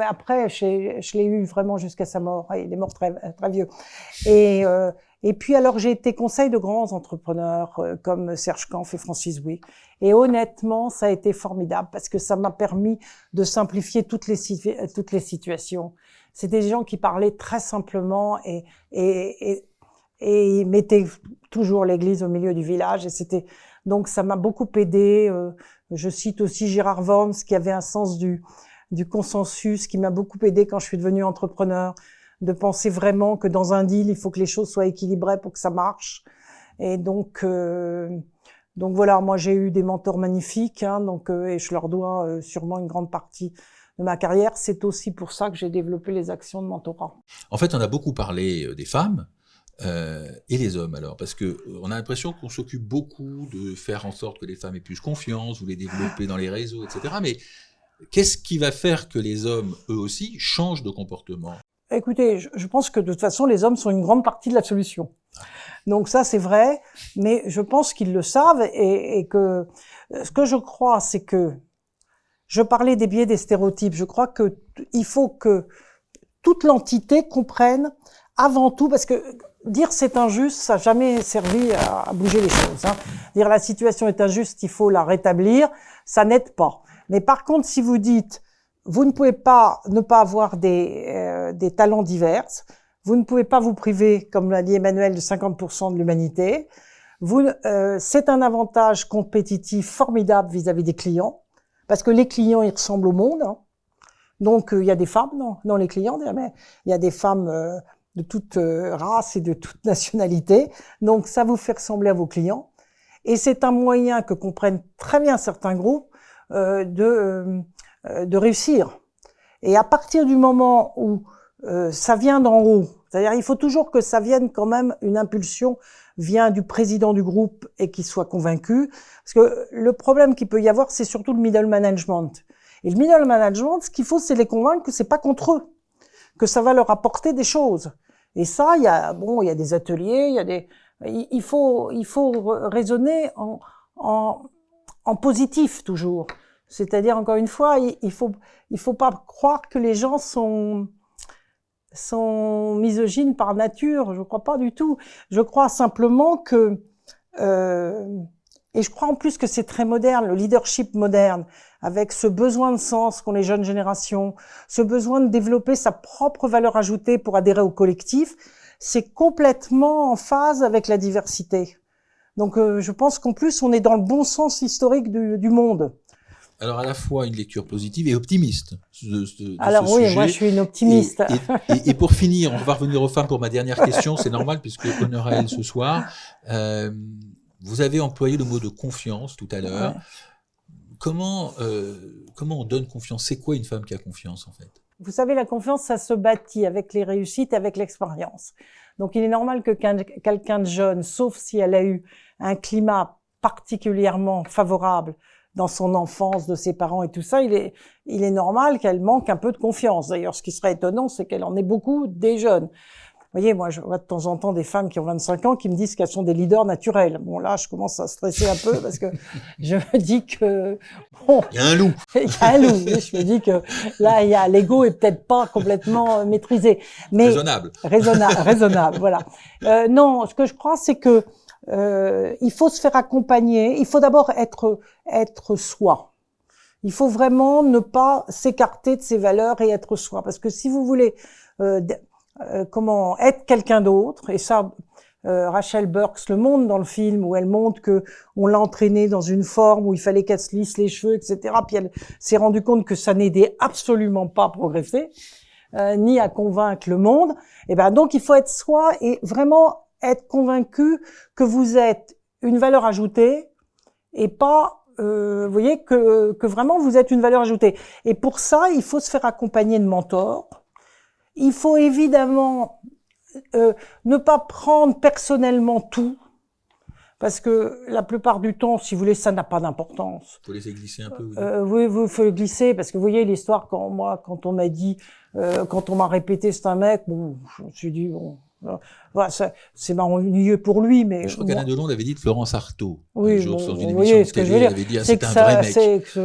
après je l'ai eu vraiment jusqu'à sa mort. Il est mort très très vieux. Et puis alors j'ai été conseil de grands entrepreneurs comme Serge Kampf et Francis Houy. Et honnêtement, ça a été formidable parce que ça m'a permis de simplifier toutes les situations. C'était des gens qui parlaient très simplement et ils mettaient toujours l'église au milieu du village. Et donc ça m'a beaucoup aidé. Je cite aussi Gérard Worms qui avait un sens du consensus, qui m'a beaucoup aidé quand je suis devenue entrepreneur, de penser vraiment que dans un deal, il faut que les choses soient équilibrées pour que ça marche. Et donc voilà, moi j'ai eu des mentors magnifiques, et je leur dois sûrement une grande partie de ma carrière. C'est aussi pour ça que j'ai développé les actions de mentorat.
En fait, on a beaucoup parlé des femmes et les hommes alors, parce que on a l'impression qu'on s'occupe beaucoup de faire en sorte que les femmes aient plus confiance, ou les développer dans les réseaux, etc. Mais qu'est-ce qui va faire que les hommes, eux aussi, changent de comportement?
Écoutez, je pense que de toute façon, les hommes sont une grande partie de la solution. Donc ça, c'est vrai, mais je pense qu'ils le savent et que ce que je crois, c'est que je parlais des biais, des stéréotypes. Je crois que il faut que toute l'entité comprenne avant tout, parce que dire c'est injuste, ça n'a jamais servi à bouger les choses. Dire la situation est injuste, il faut la rétablir, ça n'aide pas. Mais par contre, si vous dites vous ne pouvez pas ne pas avoir des talents divers. Vous ne pouvez pas vous priver, comme l'a dit Emmanuel, de 50% de l'humanité. C'est un avantage compétitif formidable vis-à-vis des clients, parce que les clients, ils ressemblent au monde. Donc, il y a des femmes dans les clients, mais il y a des femmes de toute race et de toute nationalité. Donc, ça vous fait ressembler à vos clients. Et c'est un moyen que comprennent très bien certains groupes de réussir. Et à partir du moment où ça vient d'en haut, c'est-à-dire il faut toujours que ça vienne quand même, une impulsion vient du président du groupe et qu'il soit convaincu. Parce que le problème qu'il peut y avoir, c'est surtout le middle management. Et le middle management, ce qu'il faut, c'est les convaincre que c'est pas contre eux, que ça va leur apporter des choses. Et ça, il y a des ateliers, il faut raisonner en positif toujours. C'est-à-dire, encore une fois, il faut pas croire que les gens sont misogynes par nature. Je crois pas du tout. Je crois simplement que, et je crois en plus que c'est très moderne, le leadership moderne, avec ce besoin de sens qu'ont les jeunes générations, ce besoin de développer sa propre valeur ajoutée pour adhérer au collectif, c'est complètement en phase avec la diversité. Donc, je pense qu'en plus, on est dans le bon sens historique du monde.
Alors, à la fois une lecture positive et optimiste
Alors oui, sujet. Moi je suis une optimiste.
Et pour finir, on va revenir aux femmes pour ma dernière question, c'est normal puisque honneur à elles ce soir. Vous avez employé le mot de confiance tout à l'heure. Ouais. Comment on donne confiance? C'est quoi une femme qui a confiance en fait?
Vous savez, la confiance, ça se bâtit avec les réussites, avec l'expérience. Donc il est normal que quelqu'un de jeune, sauf si elle a eu un climat particulièrement favorable dans son enfance, de ses parents et tout ça, il est normal qu'elle manque un peu de confiance. D'ailleurs, ce qui serait étonnant, c'est qu'elle en ait beaucoup des jeunes. voyez, moi, je vois de temps en temps des femmes qui ont 25 ans qui me disent qu'elles sont des leaders naturels. Bon, là, je commence à stresser un peu parce que je me dis que, bon.
Il y a un loup.
Il y a un loup. Je me dis que là, l'ego est peut-être pas complètement maîtrisé. Mais. Raisonnable, voilà. Non, ce que je crois, c'est que, il faut se faire accompagner. Il faut d'abord être soi. Il faut vraiment ne pas s'écarter de ses valeurs et être soi. Parce que si vous voulez, être quelqu'un d'autre, et ça, Rachel Burks le montre dans le film, où elle montre que on l'a entraînée dans une forme où il fallait qu'elle se lisse les cheveux, etc. Puis elle s'est rendue compte que ça n'aidait absolument pas à progresser, ni à convaincre le monde. Et ben donc il faut être soi et vraiment être convaincu que vous êtes une valeur ajoutée et pas, vous voyez, que vraiment vous êtes une valeur ajoutée. Et pour ça, il faut se faire accompagner de mentors. Il faut évidemment ne pas prendre personnellement tout, parce que la plupart du temps, si vous voulez, ça n'a pas d'importance.
Faut laisser glisser un peu.
Oui, faut glisser, parce que vous voyez l'histoire quand on m'a dit, quand on m'a répété c'est un mec, bon, je me suis dit bon. Voilà, c'est ennuyeux pour lui, mais
je crois qu'Alain Delon l'avait dit de Florence Artaud.
Oui,
un jour sur une émission de télé, il avait dit c'est un vrai mec.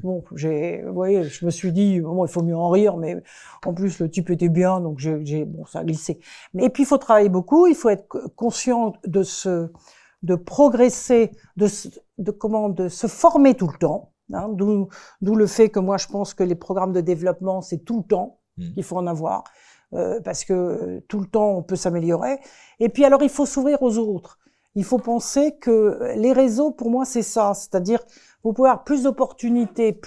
Bon, vous voyez, je me suis dit bon, il faut mieux en rire, mais en plus le type était bien, donc bon, ça a glissé. Et puis il faut travailler beaucoup, il faut être conscient de progresser, de se former tout le temps. Hein, d'où le fait que moi je pense que les programmes de développement c'est tout le temps qu'il faut en avoir. Parce que tout le temps on peut s'améliorer. Et puis alors il faut s'ouvrir aux autres. Il faut penser que les réseaux pour moi c'est ça, c'est-à-dire vous pouvez avoir plus d'opportunités,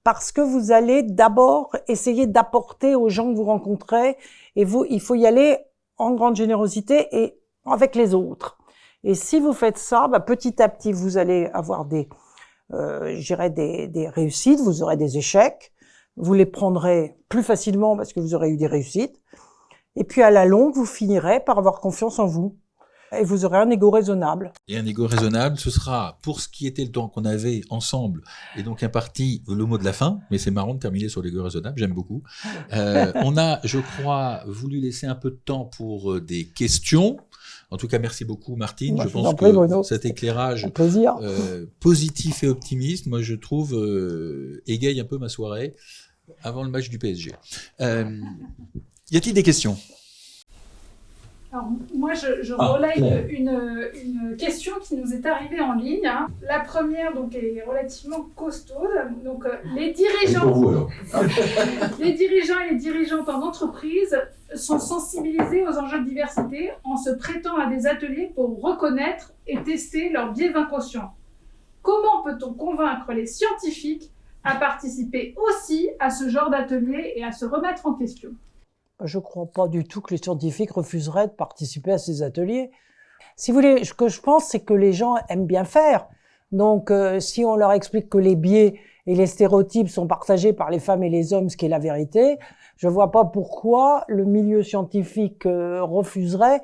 parce que vous allez d'abord essayer d'apporter aux gens que vous rencontrez et il faut y aller en grande générosité et avec les autres. Et si vous faites ça, petit à petit vous allez avoir des réussites, vous aurez des échecs. Vous les prendrez plus facilement parce que vous aurez eu des réussites. Et puis à la longue, vous finirez par avoir confiance en vous. Et vous aurez un ego raisonnable.
Et un ego raisonnable, ce sera pour ce qui était le temps qu'on avait ensemble, et donc imparti le mot de la fin, mais c'est marrant de terminer sur l'ego raisonnable, j'aime beaucoup. On a, je crois, voulu laisser un peu de temps pour des questions. En tout cas, merci beaucoup Martine.
Moi,
je pense que cet éclairage positif et optimiste, moi je trouve, égaye un peu ma soirée avant le match du PSG. Y a-t-il des questions ?
Alors, moi, je relaye une question qui nous est arrivée en ligne. Hein. La première, donc, est relativement costaude. Donc, les dirigeants et les dirigeantes en entreprise sont sensibilisés aux enjeux de diversité en se prêtant à des ateliers pour reconnaître et tester leur biais inconscient. Comment peut-on convaincre les scientifiques à participer aussi à ce genre d'atelier et à se remettre en question ?
Je ne crois pas du tout que les scientifiques refuseraient de participer à ces ateliers. Si vous voulez, ce que je pense, c'est que les gens aiment bien faire. Donc, si on leur explique que les biais et les stéréotypes sont partagés par les femmes et les hommes, ce qui est la vérité, je ne vois pas pourquoi le milieu scientifique refuserait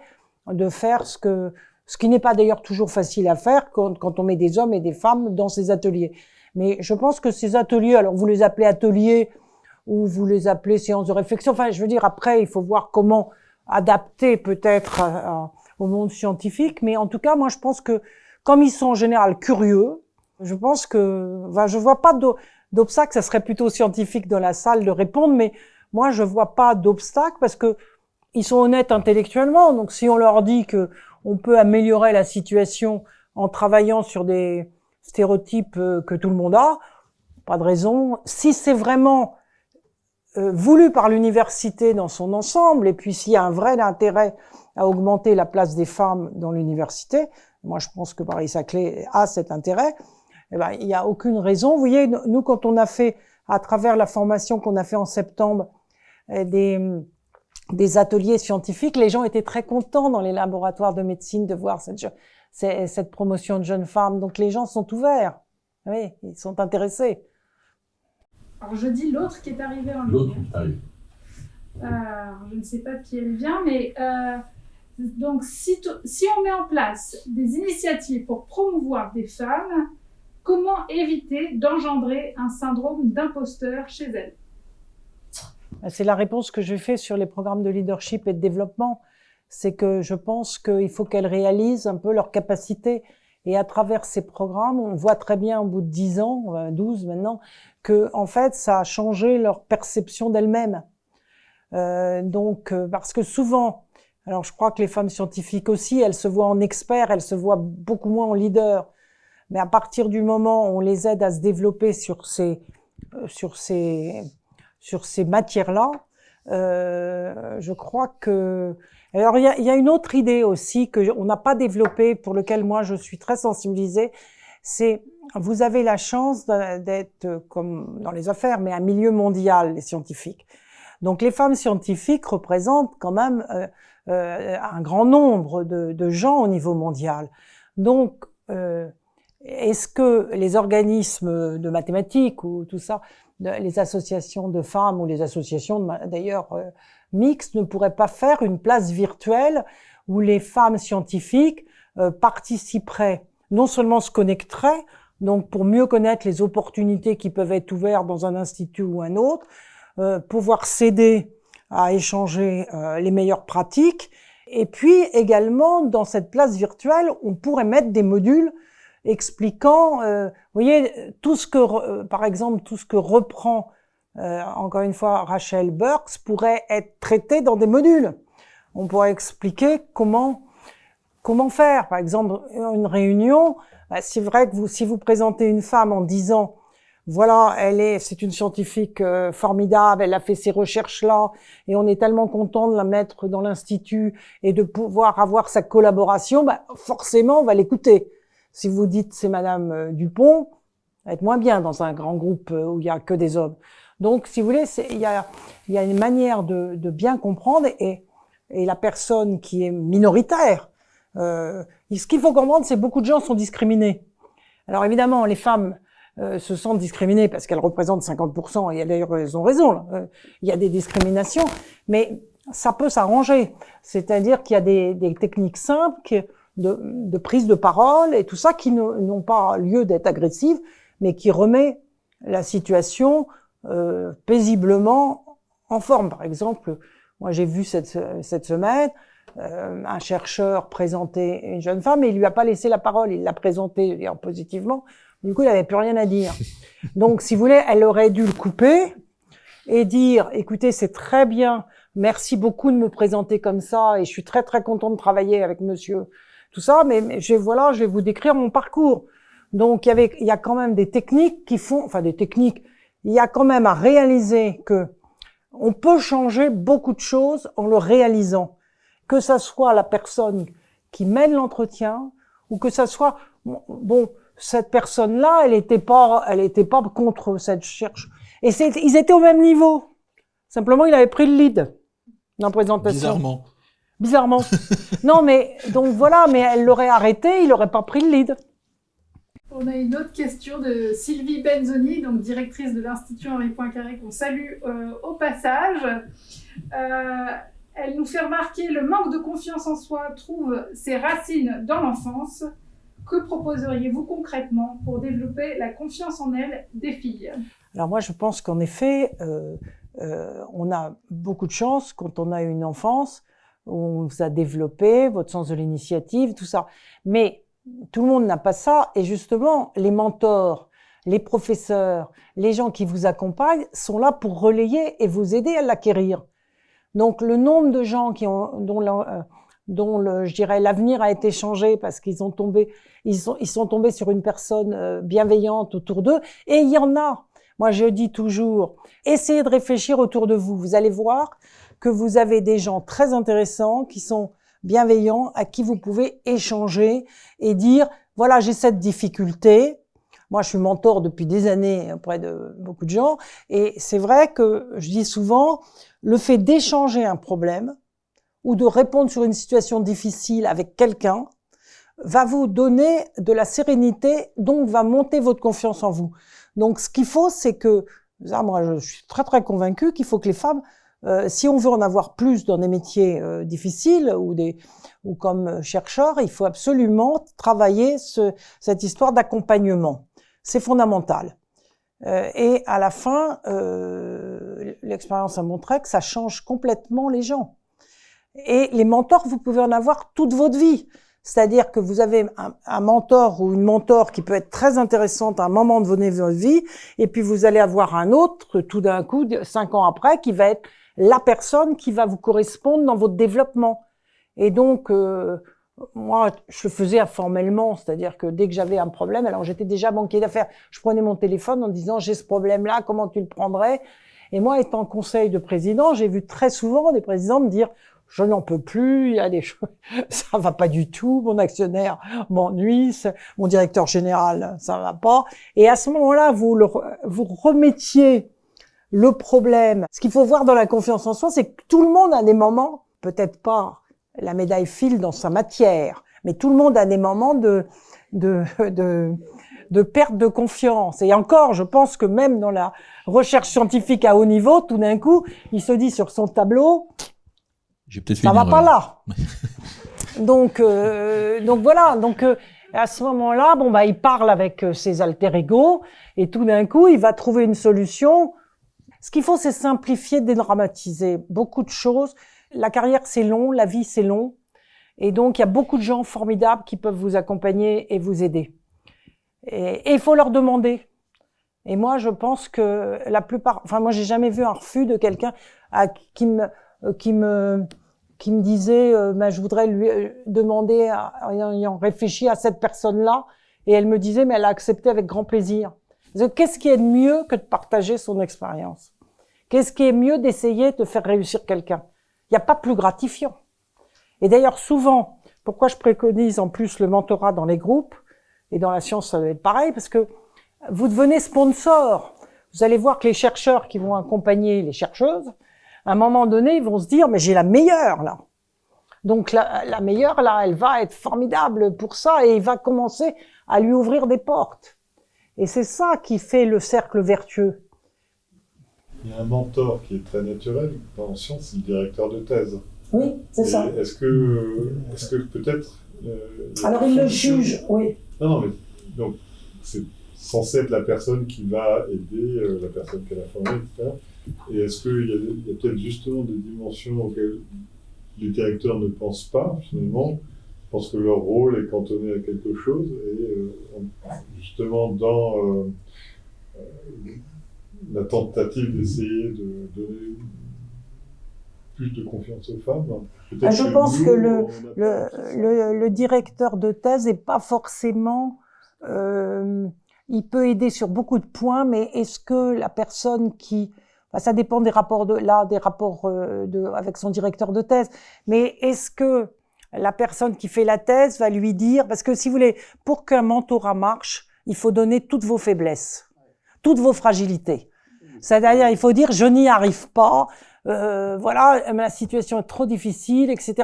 de faire ce qui n'est pas d'ailleurs toujours facile à faire quand on met des hommes et des femmes dans ces ateliers. Mais je pense que ces ateliers, alors vous les appelez ateliers, ou vous les appelez séances de réflexion. Enfin, je veux dire, après, il faut voir comment adapter peut-être au monde scientifique. Mais en tout cas, moi, je pense que, comme ils sont en général curieux, je pense que, je vois pas d'obstacle. Ça serait plutôt scientifique dans la salle de répondre, mais moi, je vois pas d'obstacle parce que ils sont honnêtes intellectuellement. Donc, si on leur dit que on peut améliorer la situation en travaillant sur des stéréotypes que tout le monde a, pas de raison. Si c'est vraiment voulu par l'université dans son ensemble, et puis s'il y a un vrai intérêt à augmenter la place des femmes dans l'université, moi je pense que Paris-Saclay a cet intérêt, il n'y a aucune raison. Vous voyez, nous quand on a fait, à travers la formation qu'on a fait en septembre, des ateliers scientifiques, les gens étaient très contents dans les laboratoires de médecine de voir cette promotion de jeunes femmes. Donc les gens sont ouverts, oui, ils sont intéressés.
Alors, je dis l'autre qui est arrivé en ligne. L'autre qui arrive. Je ne sais pas qui elle vient, mais donc si on met en place des initiatives pour promouvoir des femmes, comment éviter d'engendrer un syndrome d'imposteur chez elles ?
C'est la réponse que je fais sur les programmes de leadership et de développement. C'est que je pense qu'il faut qu'elles réalisent un peu leurs capacités. Et à travers ces programmes, on voit très bien au bout de 10 ans, 12 maintenant, que en fait, ça a changé leur perception d'elles-mêmes. Parce que souvent, alors je crois que les femmes scientifiques aussi, elles se voient en experts, elles se voient beaucoup moins en leaders. Mais à partir du moment où on les aide à se développer sur ces matières-là, je crois que... Alors, il y a une autre idée aussi que on n'a pas développée, pour lequel moi je suis très sensibilisée, c'est vous avez la chance d'être comme dans les affaires, mais un milieu mondial, les scientifiques. Donc, les femmes scientifiques représentent quand même un grand nombre de gens au niveau mondial. Donc, est-ce que les organismes de mathématiques ou tout ça, les associations de femmes ou les associations d'ailleurs mixtes ne pourraient pas faire une place virtuelle où les femmes scientifiques participeraient, non seulement se connecteraient, donc pour mieux connaître les opportunités qui peuvent être ouvertes dans un institut ou un autre, pouvoir s'aider à échanger les meilleures pratiques, et puis également dans cette place virtuelle, on pourrait mettre des modules expliquant, vous voyez, par exemple, tout ce que reprend, encore une fois, Rachel Burks pourrait être traité dans des modules. On pourrait expliquer comment faire. Par exemple, une réunion, c'est vrai que si vous présentez une femme en disant, voilà, c'est une scientifique formidable, elle a fait ces recherches-là, et on est tellement content de la mettre dans l'institut et de pouvoir avoir sa collaboration, forcément, on va l'écouter. Si vous dites c'est Madame Dupont, ça va être moins bien dans un grand groupe où il y a que des hommes. Donc, si vous voulez, il y a une manière de bien comprendre et la personne qui est minoritaire. Ce qu'il faut comprendre, c'est que beaucoup de gens sont discriminés. Alors évidemment, les femmes se sentent discriminées parce qu'elles représentent 50%, et d'ailleurs elles ont raison. Là. Il y a des discriminations, mais ça peut s'arranger. C'est-à-dire qu'il y a des techniques simples de prise de parole et tout ça qui n'ont pas lieu d'être agressives, mais qui remet la situation paisiblement en forme. Par exemple, moi j'ai vu cette semaine un chercheur présenter une jeune femme et il lui a pas laissé la parole, il l'a présentée positivement. Du coup, il n'avait plus rien à dire. Donc, si vous voulez, elle aurait dû le couper et dire, écoutez, c'est très bien, merci beaucoup de me présenter comme ça et je suis très très content de travailler avec monsieur. Tout ça, mais je vais vous décrire mon parcours. Donc, il y a quand même des techniques il y a quand même à réaliser que on peut changer beaucoup de choses en le réalisant. Que ça soit la personne qui mène l'entretien ou que ça soit, cette personne-là, elle était pas contre cette recherche. Et ils étaient au même niveau. Simplement, il avait pris le lead dans la présentation. Bizarrement. Non, mais, donc voilà, mais elle l'aurait arrêté, il n'aurait pas pris le lead.
On a une autre question de Sylvie Benzoni, donc directrice de l'Institut Henri Poincaré, qu'on salue au passage. Elle nous fait remarquer le manque de confiance en soi trouve ses racines dans l'enfance. Que proposeriez-vous concrètement pour développer la confiance en elles des filles ?
Alors moi, je pense qu'en effet, on a beaucoup de chance quand on a une enfance où on vous a développé votre sens de l'initiative, tout ça. Mais tout le monde n'a pas ça. Et justement, les mentors, les professeurs, les gens qui vous accompagnent sont là pour relayer et vous aider à l'acquérir. Donc, le nombre de gens dont je dirais l'avenir a été changé parce qu'ils sont tombés sur une personne bienveillante autour d'eux, et il y en a. Moi, je dis toujours, essayez de réfléchir autour de vous. Vous allez voir que vous avez des gens très intéressants qui sont bienveillants, à qui vous pouvez échanger et dire, voilà, j'ai cette difficulté. Moi, je suis mentor depuis des années auprès de beaucoup de gens, et c'est vrai que je dis souvent, le fait d'échanger un problème ou de répondre sur une situation difficile avec quelqu'un va vous donner de la sérénité, donc va monter votre confiance en vous. Donc, ce qu'il faut, c'est que, moi, je suis très très convaincue qu'il faut que les femmes, si on veut en avoir plus dans des métiers difficiles ou comme chercheurs, il faut absolument travailler cette histoire d'accompagnement. C'est fondamental. Et à la fin, l'expérience a montré que ça change complètement les gens. Et les mentors, vous pouvez en avoir toute votre vie. C'est-à-dire que vous avez un mentor ou une mentor qui peut être très intéressante à un moment donné de votre vie, et puis vous allez avoir un autre, tout d'un coup, 5 ans après, qui va être la personne qui va vous correspondre dans votre développement. Et donc, moi, je le faisais informellement, c'est-à-dire que dès que j'avais un problème, alors j'étais déjà banquier d'affaires, je prenais mon téléphone en disant « j'ai ce problème-là, comment tu le prendrais ?» Et moi, étant conseil de président, j'ai vu très souvent des présidents me dire « je n'en peux plus, il y a des choses, ça va pas du tout, mon actionnaire m'ennuie, mon directeur général, ça va pas. » Et à ce moment-là, vous remettiez le problème. Ce qu'il faut voir dans la confiance en soi, c'est que tout le monde a des moments, peut-être pas la médaille file dans sa matière, mais tout le monde a des moments de perte de confiance. Et encore, je pense que même dans la recherche scientifique à haut niveau, tout d'un coup, il se dit sur son tableau, ça va pas là. Donc voilà. Donc à ce moment-là, bon bah il parle avec ses alter ego et tout d'un coup, il va trouver une solution. Ce qu'il faut, c'est simplifier, dédramatiser beaucoup de choses. La carrière, c'est long, la vie, c'est long. Et donc, il y a beaucoup de gens formidables qui peuvent vous accompagner et vous aider. Et il faut leur demander. Et moi, je pense que la plupart... Enfin, moi, j'ai jamais vu un refus de quelqu'un qui me disait je voudrais lui demander, ayant réfléchi à cette personne-là, et elle me disait, mais elle a accepté avec grand plaisir. Qu'est-ce qui est de mieux que de partager son expérience? Qu'est-ce qui est mieux d'essayer de faire réussir quelqu'un? Il n'y a pas plus gratifiant. Et d'ailleurs, souvent, pourquoi je préconise en plus le mentorat dans les groupes, et dans la science, ça va être pareil, parce que vous devenez sponsor. Vous allez voir que les chercheurs qui vont accompagner les chercheuses, à un moment donné, ils vont se dire, mais j'ai la meilleure, là. Donc, la meilleure, là, elle va être formidable pour ça, et il va commencer à lui ouvrir des portes. Et c'est ça qui fait le cercle vertueux.
Il y a un mentor qui est très naturel en sciences, c'est le directeur de thèse.
Oui, c'est ça.
Est-ce que peut-être...
alors il le juge, oui.
Non, mais donc c'est censé être la personne qui va aider la personne qu'elle a formée, etc. Et est-ce qu'il y a peut-être justement des dimensions auxquelles les directeurs ne pensent pas, finalement, pensent que leur rôle est cantonné à quelque chose, et justement dans la tentative d'essayer de donner plus de confiance aux femmes.
Je pense que le directeur de thèse n'est pas forcément... il peut aider sur beaucoup de points, mais est-ce que la personne qui... Enfin, ça dépend des rapports avec son directeur de thèse. Mais est-ce que la personne qui fait la thèse va lui dire... Parce que si vous voulez, pour qu'un mentorat marche, il faut donner toutes vos faiblesses, toutes vos fragilités. C'est-à-dire, il faut dire, je n'y arrive pas, voilà, la situation est trop difficile, etc.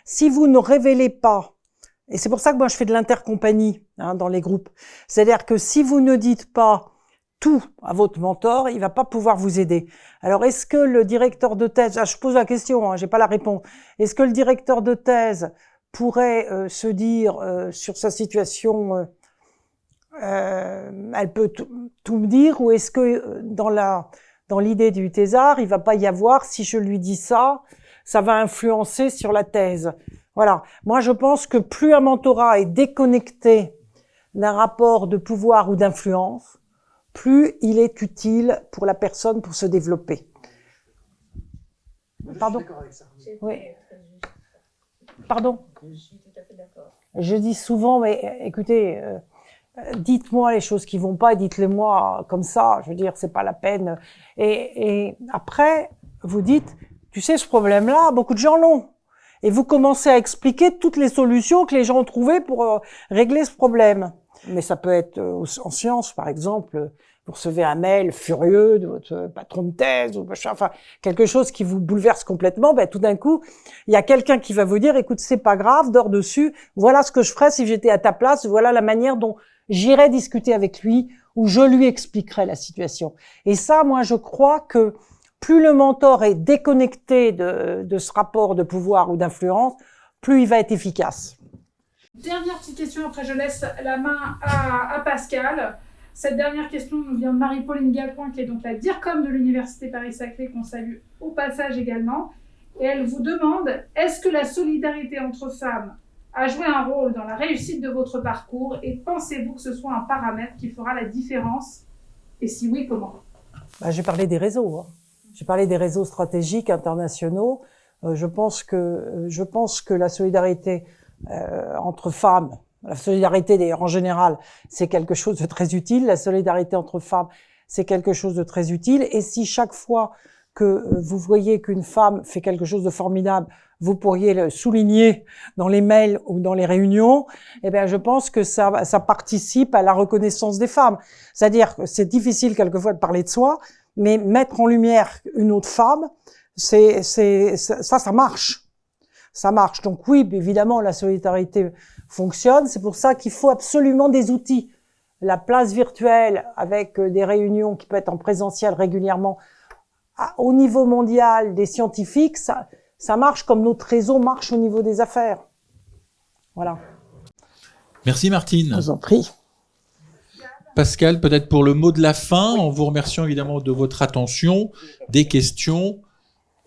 Si vous ne révélez pas, et c'est pour ça que moi je fais de l'intercompagnie dans les groupes, c'est-à-dire que si vous ne dites pas tout à votre mentor, il va pas pouvoir vous aider. Alors, est-ce que le directeur de thèse, je pose la question, j'ai pas la réponse, est-ce que le directeur de thèse pourrait se dire sur sa situation... elle peut tout me dire, ou est-ce que dans l'idée du thésard, il va pas y avoir, si je lui dis ça, ça va influencer sur la thèse. Voilà. Moi, je pense que plus un mentorat est déconnecté d'un rapport de pouvoir ou d'influence, plus il est utile pour la personne pour se développer. Pardon ? Oui. Pardon ? Je suis tout à fait d'accord. Je dis souvent, mais écoutez... dites-moi les choses qui vont pas, dites-les-moi comme ça, je veux dire, c'est pas la peine. Et après, vous dites, tu sais, ce problème-là, beaucoup de gens l'ont. Et vous commencez à expliquer toutes les solutions que les gens ont trouvées pour régler ce problème. Mais ça peut être en sciences, par exemple, vous recevez un mail furieux de votre patron de thèse, ou machin, enfin, quelque chose qui vous bouleverse complètement, ben, tout d'un coup, il y a quelqu'un qui va vous dire, écoute, c'est pas grave, dors dessus, voilà ce que je ferais si j'étais à ta place, voilà la manière dont j'irai discuter avec lui, ou je lui expliquerai la situation. Et ça, moi, je crois que plus le mentor est déconnecté de ce rapport de pouvoir ou d'influence, plus il va être efficace.
Dernière petite question, après je laisse la main à Pascal. Cette dernière question nous vient de Marie-Pauline Gapon, qui est donc la DIRCOM de l'Université Paris-Saclay, qu'on salue au passage également. Et elle vous demande, est-ce que la solidarité entre femmes a joué un rôle dans la réussite de votre parcours et pensez-vous que ce soit un paramètre qui fera la différence? Et si oui, comment?
J'ai parlé des réseaux. J'ai parlé des réseaux stratégiques internationaux. Je pense que la solidarité entre femmes, la solidarité d'ailleurs en général, c'est quelque chose de très utile. La solidarité entre femmes, c'est quelque chose de très utile. Et si chaque fois que vous voyez qu'une femme fait quelque chose de formidable, vous pourriez le souligner dans les mails ou dans les réunions, eh bien, je pense que ça participe à la reconnaissance des femmes. C'est-à-dire que c'est difficile quelquefois de parler de soi, mais mettre en lumière une autre femme, ça marche. Ça marche. Donc oui, évidemment, la solidarité fonctionne. C'est pour ça qu'il faut absolument des outils. La place virtuelle avec des réunions qui peuvent être en présentiel régulièrement au niveau mondial des scientifiques, ça marche comme notre réseau marche au niveau des affaires. Voilà.
Merci Martine.
Je vous en prie.
Pascal, peut-être pour le mot de la fin, en vous remerciant évidemment de votre attention, des questions.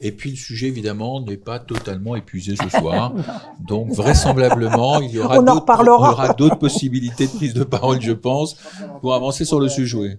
Et puis le sujet, évidemment, n'est pas totalement épuisé ce soir. Donc, vraisemblablement, il y aura d'autres possibilités de prise de parole, je pense, pour avancer sur le sujet.